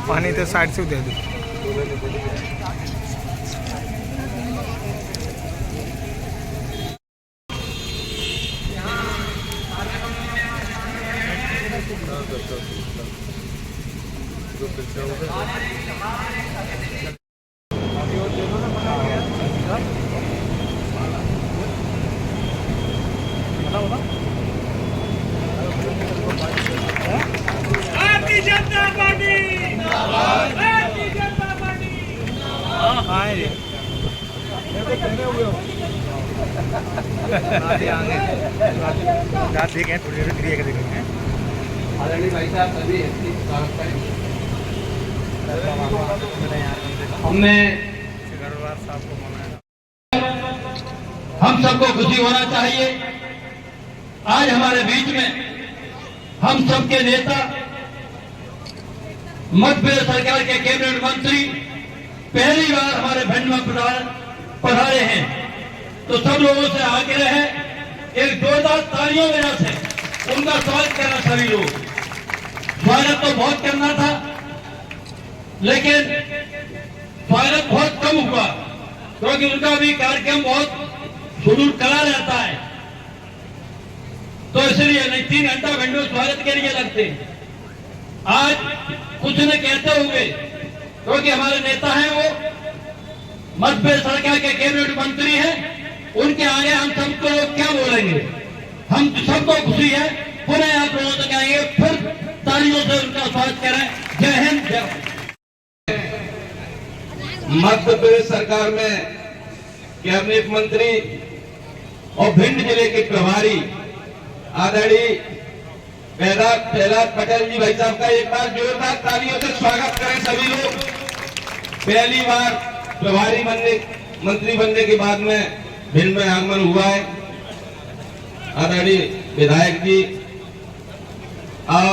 पानी तो साइड से दे दो। भारतीय जनता पार्टी जिंदाबाद, भारतीय जनता पार्टी हमने हम सबको खुशी होना चाहिए। आज हमारे बीच में हम सबके नेता, मध्य प्रदेश सरकार के कैबिनेट मंत्री पहली बार हमारे भिंड में पधारे हैं, तो सब लोगों से आग्रह है एक जोरदार तालियों वजह से उनका स्वागत करना। सभी लोग स्वागत तो बहुत करना था, लेकिन स्वागत बहुत कम हुआ क्योंकि उनका भी कार्यक्रम बहुत सुदूर करा रहता है, तो इसलिए नहीं 3 घंटा भिंड में स्वागत के लिए लगते हैं। आज कुछ न कहते हुए क्योंकि हमारे नेता हैं, वो मध्य प्रदेश सरकार के कैबिनेट मंत्री हैं, उनके आगे हम सबको लोग क्या बोलेंगे। हम सबको खुशी है, पुनः आप लोगों से कहेंगे, फिर तालियों से उनका स्वागत करें। जय हिंद, जय। मध्य प्रदेश सरकार में कैबिनेट मंत्री और भिंड जिले के प्रभारी आदरणीय प्रहलाद पटेल जी भाई साहब का एक बार जोरदार तालियों से स्वागत करें सभी लोग। पहली बार प्रभारी मंत्री बनने के बाद में भिंड में आगमन हुआ है। आदरणीय विधायक जी और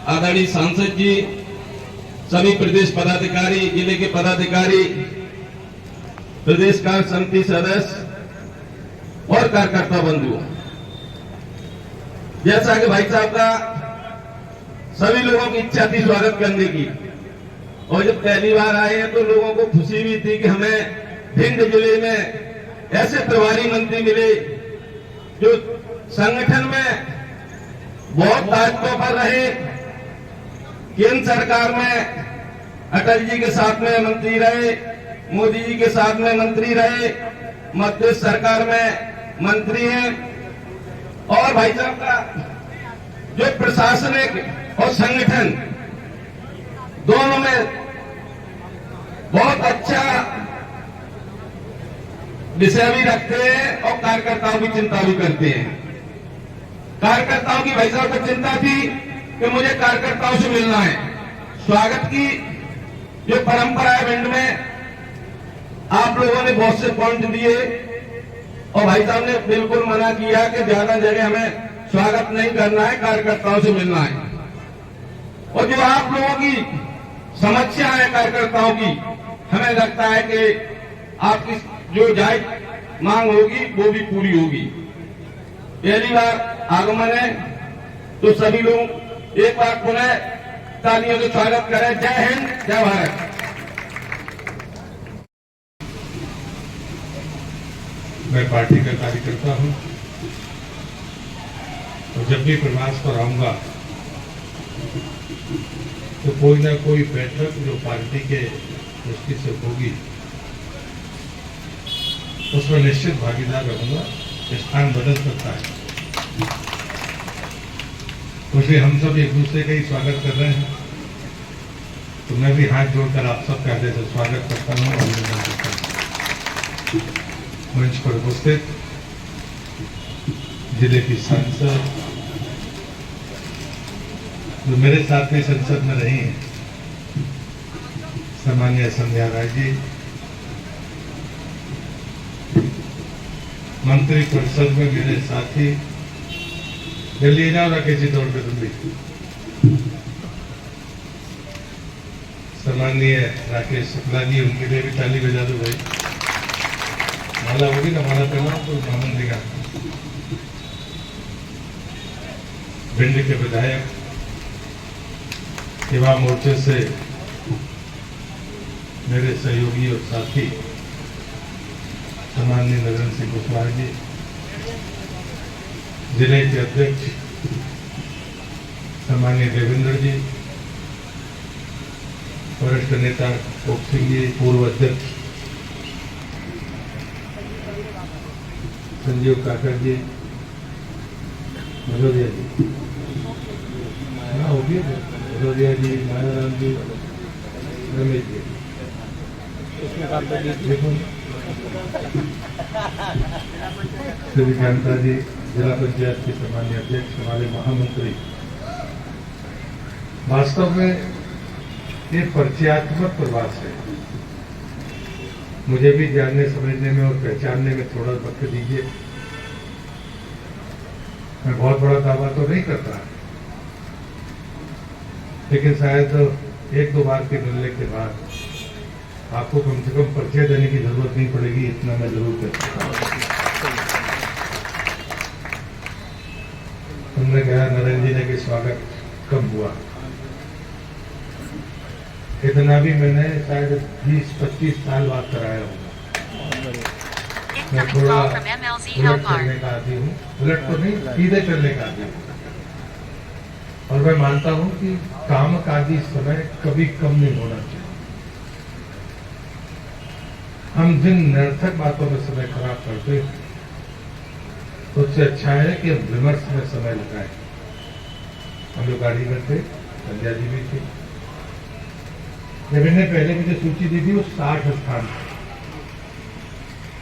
आदरणीय सांसद जी, सभी प्रदेश पदाधिकारी, जिले के पदाधिकारी, प्रदेश कार्य समिति सदस्य और कार्यकर्ता बंधु, जैसा कि भाई साहब का सभी लोगों की इच्छा थी स्वागत करने की, और जब पहली बार आए हैं तो लोगों को खुशी भी थी कि हमें भिंड जिले में ऐसे प्रभारी मंत्री मिले जो संगठन में बहुत दायित्वों पर रहे। केंद्र सरकार में अटल जी के साथ में मंत्री रहे, मोदी जी के साथ में मंत्री रहे, मध्य प्रदेश सरकार में मंत्री हैं, और भाई साहब का जो प्रशासनिक और संगठन दोनों में बहुत अच्छा विषय भी रखते हैं और कार्यकर्ताओं की चिंता भी करते हैं। कार्यकर्ताओं की भाई साहब को चिंता थी कि मुझे कार्यकर्ताओं से मिलना है। स्वागत की जो परंपरा है भिंड में, आप लोगों ने बहुत से पॉइंट दिए और भाई साहब ने बिल्कुल मना किया कि ज्यादा जगह हमें स्वागत नहीं करना है, कार्यकर्ताओं से मिलना है। और जो आप लोगों की समस्या है कार्यकर्ताओं की, हमें लगता है कि आपकी जो जायज मांग होगी वो भी पूरी होगी। पहली बार आगमन है तो सभी लोग एक बार पुनः तालियों से स्वागत करें। जय हिंद, जय भारत। मैं पार्टी का कार्यकर्ता हूं और जब भी प्रवास पर आऊंगा तो कोई ना कोई बैठक जो पार्टी के दृष्टि से होगी उसमें निश्चित भागीदार रहूंगा। स्थान बदल सकता है, इसलिए हम सब एक दूसरे का ही स्वागत कर रहे हैं, तो मैं भी हाथ जोड़कर आप सब पहले से स्वागत करता हूँ और अभिनंदन करता हूँ। मंच पर उपस्थित जिले की सांसद जो मेरे साथ में संसद में रही हैं, सामान्य संध्या राय जी, मंत्री परिषद में मेरे साथी, जल्दी जाओ राकेश जी, दौड़ पे तुम भी, सम्मानीय राकेश शुक्ला जी, उनके लिए भी ताली बजा दो भाई। माला होगी ना, माला पहनाओ तो मामन देगा। भिंड के विधायक, युवा मोर्चे से मेरे सहयोगी और साथी सम्माननीय नरेंद्र सिंह कुशवाहा जी, जिले के अध्यक्ष सम्माननीय देवेंद्र जी, वरिष्ठ नेता कोक सिंह जी, पूर्व अध्यक्ष संजीव काकर जी, भदौरिया जी, भदौरिया जी, मायाराम जी, रमेश जी, श्री कांता जी, जिला पंचायत के सम्मानीय अध्यक्ष, हमारे महामंत्री। वास्तव में ये परिचयात्मक प्रवास है। मुझे भी जानने समझने में और पहचानने में थोड़ा वक्त दीजिए। मैं बहुत बड़ा दावा तो नहीं करता, लेकिन शायद एक दो बार के मिलने के बाद आपको कम से कम परिचय देने की जरूरत नहीं पड़ेगी, इतना मैं जरूर कर सकता हूं। तुमने कहा नरेंद्र जी ने कि स्वागत कब हुआ, इतना भी मैंने शायद 20-25 साल बाद कराया होगा। मैं थोड़ा उलट करने का आदमी हूँ, उलट तो नहीं, सीधे करने का आदमी हूँ। और मैं मानता हूँ कि काम काजी समय कभी कम नहीं होना चाहिए। हम जिन निरर्थक बातों में समय खराब करते हैं, उससे अच्छा है कि हम विमर्श में समय लगाएं। हम जो गाड़ी में थे, संध्या जी भी थी, जब इन्हें पहले मुझे सूची दी थी वो 60 स्थान थे,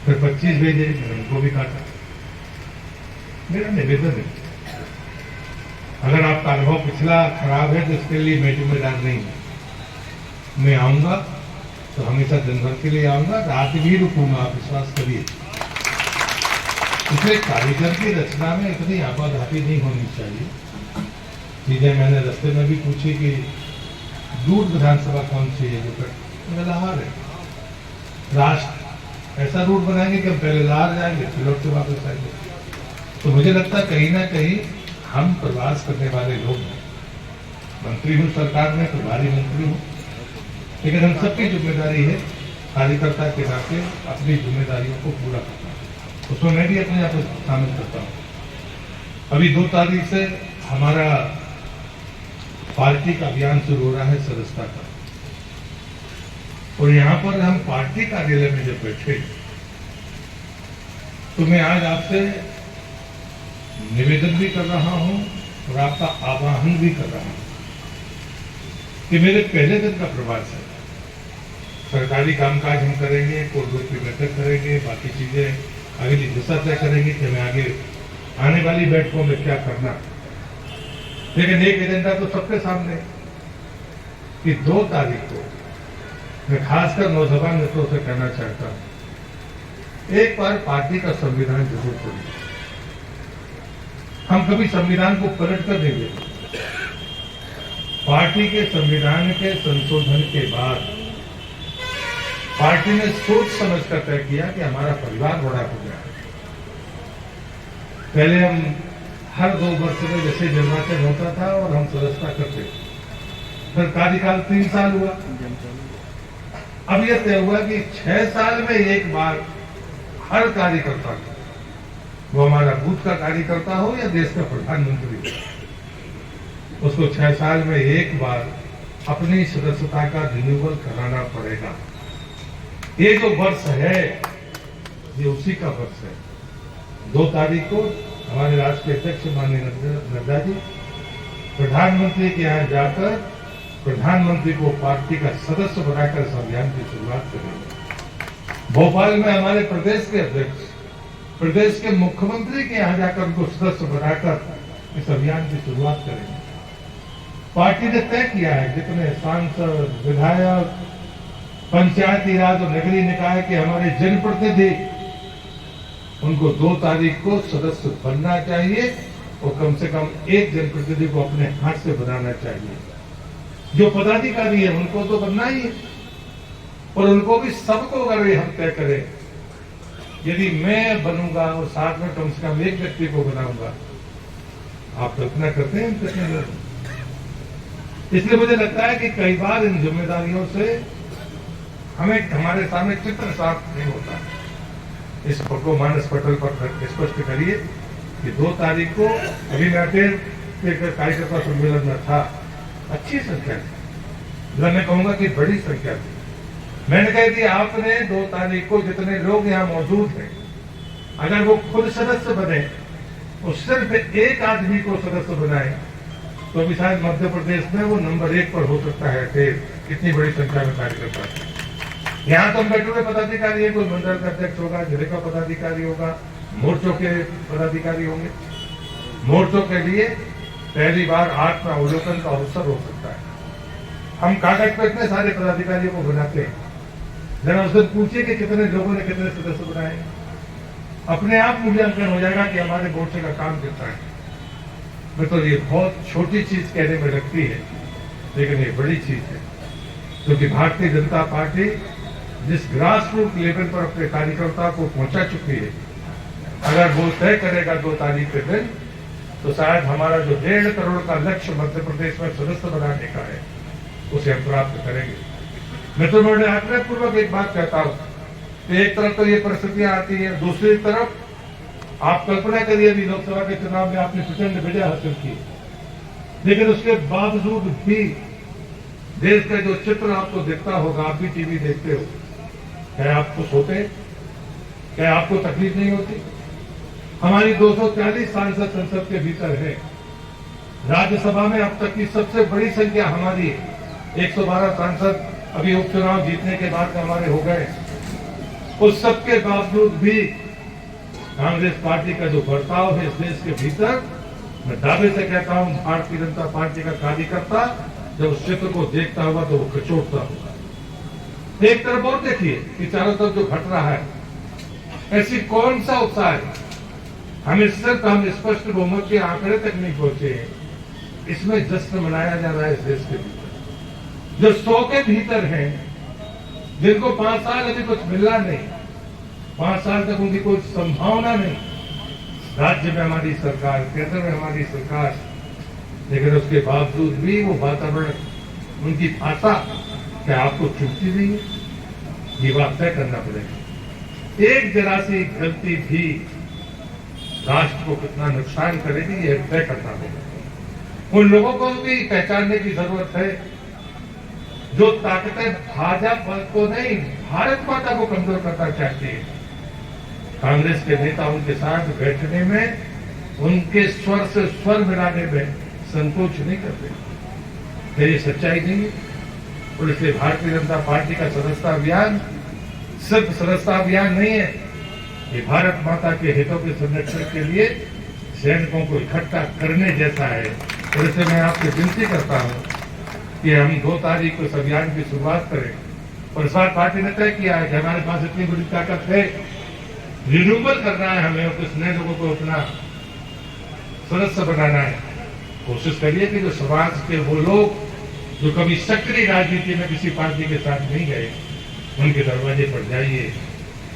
फिर 25 भेजे, उनको भी काटा। मेरा निवेदन है, अगर आपका अनुभव पिछला खराब है तो इसके लिए मैं जिम्मेदार नहीं हूं। मैं आऊंगा तो हमेशा दिन भर के लिए आऊंगा, रात भी रुकूंगा, आप विश्वास करिए। इसलिए कारीगर की रचना में इतनी आपाधापी नहीं होनी चाहिए। चीजें मैंने रास्ते में भी पूछी कि दूर विधानसभा कौन सी है जो लाहौर है। राष्ट्र ऐसा रूट बनाएंगे कि हम पहले लाहौर जाएंगे, फिर लौट के वापस आएंगे। तो मुझे लगता है कहीं ना कहीं हम प्रवास करने वाले लोग हैं। मंत्री हूँ सरकार में, प्रभारी मंत्री हूँ, लेकिन हम सबकी जिम्मेदारी है कार्यकर्ता के नाते अपनी जिम्मेदारियों को पूरा करना। उसमें मैं भी अपने आप को शामिल करता हूँ। अभी 2 तारीख से हमारा पार्टी का अभियान शुरू हो रहा है सदस्यता का, और यहाँ पर हम पार्टी कार्यालय में जब बैठे तो मैं आज आपसे निवेदन भी कर रहा हूं और आपका आह्वान भी कर रहा हूं कि मेरे पहले दिन का प्रवास है। सरकारी कामकाज हम करेंगे, कोर्ट की बैठक करेंगे, बाकी चीजें अगली दिशा तय करेंगे कि हमें आगे आने वाली बैठकों में क्या करना। लेकिन एक एजेंडा तो सबके सामने कि 2 तारीख को मैं खासकर नौजवान मित्रों से कहना चाहता हूं, एक बार पार्टी का संविधान जरूर पढ़िए। हम कभी संविधान को पलट कर नहीं देते। पार्टी के संविधान के संशोधन के बाद पार्टी ने सोच समझ कर तय किया कि हमारा परिवार बड़ा हो गया। पहले हम हर 2 वर्ष में जैसे निर्वाचन होता था और हम सदस्यता करते, फिर कार्यकाल 3 साल हुआ। अब यह तय हुआ कि 6 साल में एक बार हर कार्यकर्ता, वो हमारा बूथ का कार्यकर्ता हो या देश का प्रधानमंत्री, उसको 6 साल में एक बार अपनी सदस्यता का रिन्यूअल कराना पड़ेगा। ये जो वर्ष है ये उसी का वर्ष है। 2 तारीख को हमारे राष्ट्रीय अध्यक्ष माननीय नड्डा जी प्रधानमंत्री के यहाँ जाकर प्रधानमंत्री को पार्टी का सदस्य बनाकर इस अभियान की शुरुआत करेंगे। भोपाल में हमारे प्रदेश के अध्यक्ष प्रदेश के मुख्यमंत्री के यहाँ जाकर उनको सदस्य बनाकर इस अभियान की शुरुआत करेंगे। पार्टी ने तय किया है जितने सांसद, विधायक, पंचायती राज और नगरीय निकाय के हमारे जनप्रतिनिधि, उनको 2 तारीख को सदस्य बनना चाहिए और कम से कम एक जनप्रतिनिधि को अपने हाथ से बनाना चाहिए। जो पदाधिकारी है उनको तो बनना ही है, और उनको भी सबको अगर ये हम तय करें, यदि मैं बनूंगा और साथ में कम से कम एक व्यक्ति को बनाऊंगा, आप कल्पना करते हैं कितने लोग? इसलिए मुझे लगता है कि कई बार इन जिम्मेदारियों से हमें हमारे सामने चित्र साफ नहीं होता। इस को मानस पटल पर स्पष्ट करिए कि 2 तारीख को अभी मैं फिर कार्यकर्ता सम्मेलन में था, अच्छी संख्या थी, मैं कहूंगा कि बड़ी संख्या थी। मैंने कह दिया आपने 2 तारीख को जितने लोग यहाँ मौजूद हैं, अगर वो खुद सदस्य बने तो सिर्फ एक आदमी को सदस्य बनाए तो अभी शायद मध्य प्रदेश में वो नंबर 1 पर हो सकता है कि कितनी बड़ी संख्या में कार्यकर्ता है। यहाँ तो हम बैठे हुए पदाधिकारी है, कोई मंडल का अध्यक्ष होगा, जिले का पदाधिकारी होगा, मोर्चों के पदाधिकारी होंगे। मोर्चों के लिए पहली बार आत्मावलोकन का अवसर हो सकता है। हम कागज पर इतने सारे पदाधिकारियों को बनाते हैं, जरा उससे पूछिए कि कितने लोगों ने कितने सदस्य बनाए। अपने आप मूल्यांकन हो जाएगा कि हमारे मोर्चे का काम कितना है। मैं तो ये बहुत छोटी चीज कहने में लगती है, लेकिन ये बड़ी चीज है, क्योंकि भारतीय जनता पार्टी जिस ग्रास रूट लेवल पर अपने कार्यकर्ता को पहुंचा चुकी है, अगर वो तय करेगा 2 तारीख के दिन, तो शायद हमारा जो 1.5 करोड़ का लक्ष्य मध्य प्रदेश में सदस्य बनाने का है, उसे हम प्राप्त करेंगे। मैं तो बड़े आग्रहपूर्वक एक बात कहता हूं कि एक तरफ तो ये परिस्थितियां आती है, दूसरी तरफ आप कल्पना करिए अभी लोकसभा के चुनाव में आपने प्रचंड विजय हासिल की, लेकिन उसके बावजूद भी देश का जो चित्र आपको दिखता होगा, आप भी टीवी देखते हो, क्या आप खुश होते? क्या आपको तकलीफ नहीं होती? हमारी 240 सांसद संसद के भीतर है। राज्यसभा में अब तक की सबसे बड़ी संख्या हमारी है। 112 सांसद अभी उपचुनाव जीतने के बाद हमारे हो गए। उस सबके बावजूद भी कांग्रेस पार्टी का जो बर्ताव है इस देश के भीतर, मैं दावे से कहता हूं भारतीय जनता पार्टी का कार्यकर्ता जब उस चित्र को देखता होगा तो वो कचोटता होगा। एक तरफ और देखिए कि चारों तरफ जो घट रहा है, ऐसी कौन सा उत्साह है? हम स्पष्ट बहुमत के आंकड़े तक नहीं पहुंचे हैं, इसमें जश्न मनाया जा रहा है इस देश के भीतर। जो 100 के भीतर हैं, जिनको 5 साल अभी कुछ मिला नहीं, 5 साल तक उनकी कोई संभावना नहीं, राज्य में हमारी सरकार, केंद्र में हमारी सरकार, लेकिन उसके बावजूद भी वो वातावरण, उनकी भाषा क्या आपको चुभती नहीं है? ये बात तय करना पड़ेगा। एक जरा सी गलती भी राष्ट्र को कितना नुकसान करेगी, ये तय करना होगा। उन लोगों को भी पहचानने की जरूरत है जो ताकतें भाजपा को नहीं, भारत माता को कमजोर करना चाहती है। कांग्रेस के नेता उनके साथ बैठने में, उनके स्वर से स्वर मिलाने में संकोच नहीं करते। ये सच्चाई नहीं है। और इसलिए भारतीय जनता पार्टी का सदस्यता अभियान सिर्फ सदस्यता अभियान नहीं है, ये भारत माता के हितों के संरक्षण के लिए सैनिकों को इकट्ठा करने जैसा है। और इसलिए मैं आपसे विनती करता हूं कि हम 2 तारीख को इस अभियान की शुरुआत करें। और इस बार पार्टी ने तय किया है कि हमारे पास इतनी बड़ी ताकत है, रिन्यूअल करना है हमें, कुछ नए लोगों को अपना सदस्य बनाना है। कोशिश करिए कि जो समाज के वो लोग जो कभी सक्रिय राजनीति में किसी पार्टी के साथ नहीं गए, उनके दरवाजे पर जाइए,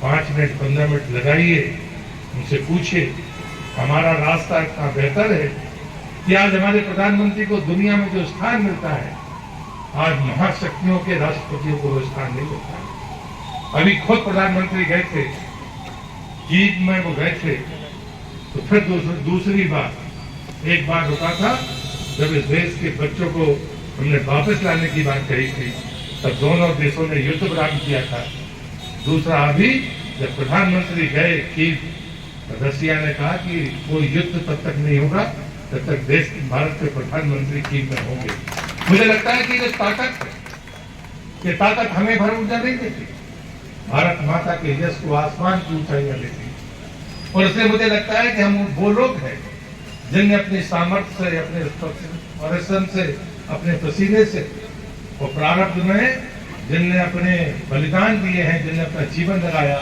5 मिनट 15 मिनट लगाइए, उनसे पूछिए हमारा रास्ता इतना बेहतर है कि आज हमारे प्रधानमंत्री को दुनिया में जो स्थान मिलता है, आज महाशक्तियों के राष्ट्रपतियों को वो स्थान नहीं मिलता है। अभी खुद प्रधानमंत्री गए थे, जीत में वो गए थे, तो फिर दूसरी बार, एक बार रुका था जब इस देश के बच्चों को हमने वापस लाने की बात कही थी, तब दोनों देशों ने युद्ध विराम किया था। दूसरा अभी जब प्रधानमंत्री गए कीव, रसिया ने कहा कि कोई युद्ध तब तक नहीं होगा जब तक देश भारत के प्रधानमंत्री कीव में होंगे। मुझे लगता है कि ये ताकत हमें भर ऊर्जा नहीं देती, भारत माता के यश को आसमान की ऊंचाइयां देती। और इसलिए मुझे लगता है कि हम वो लोग हैं जिनने अपनी सामर्थ्य से, अपने परिश्रम से, अपने पसीने से और प्रारब्ध में जिनने अपने बलिदान दिए हैं, जिनने अपना जीवन लगाया,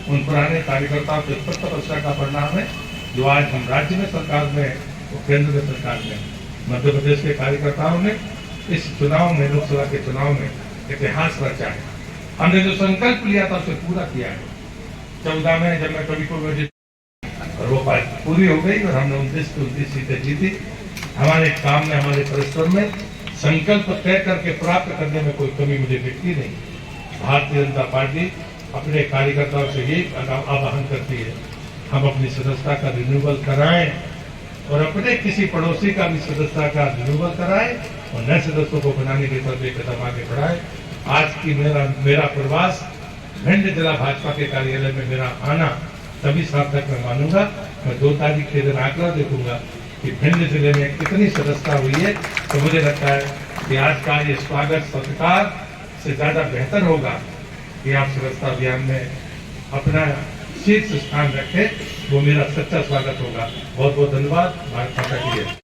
उन पुराने कार्यकर्ताओं के तपस्या का परिणाम है जो आज हम राज्य में सरकार में और केंद्र में सरकार में। मध्य प्रदेश के कार्यकर्ताओं ने इस चुनाव में, लोकसभा के चुनाव में इतिहास रचा है। हमने जो संकल्प लिया था उसे पूरा किया है। 14 में जब मैं कभी को और वो पार्टी पूरी हो गई और हमने 29 सीटें जीती। हमारे काम में, हमारे परिश्रम में, संकल्प तय करके प्राप्त करने में कोई कमी मुझे दिखती नहीं। भारतीय जनता पार्टी अपने कार्यकर्ताओं से यही आह्वान करती है, हम अपनी सदस्यता का रिन्यूअल कराएं और अपने किसी पड़ोसी का भी सदस्यता का रिन्यूअल कराएं और नए सदस्यों को बनाने की तरफ एक कदम आगे बढ़ाएं। आज की मेरा प्रवास भिंड जिला भाजपा के कार्यालय में मेरा आना तभी सार्थक मैं मानूंगा। मैं 2 तारीख के दिन आंकड़ा देखूंगा कि भिंड जिले में कितनी सदस्यता हुई है। तो मुझे लगता है कि आज का ये स्वागत सत्कार से ज्यादा बेहतर होगा कि आप सदस्यता अभियान में अपना शीर्ष स्थान रखें। वो मेरा सच्चा स्वागत होगा। बहुत बहुत धन्यवाद। भारत माता की जय।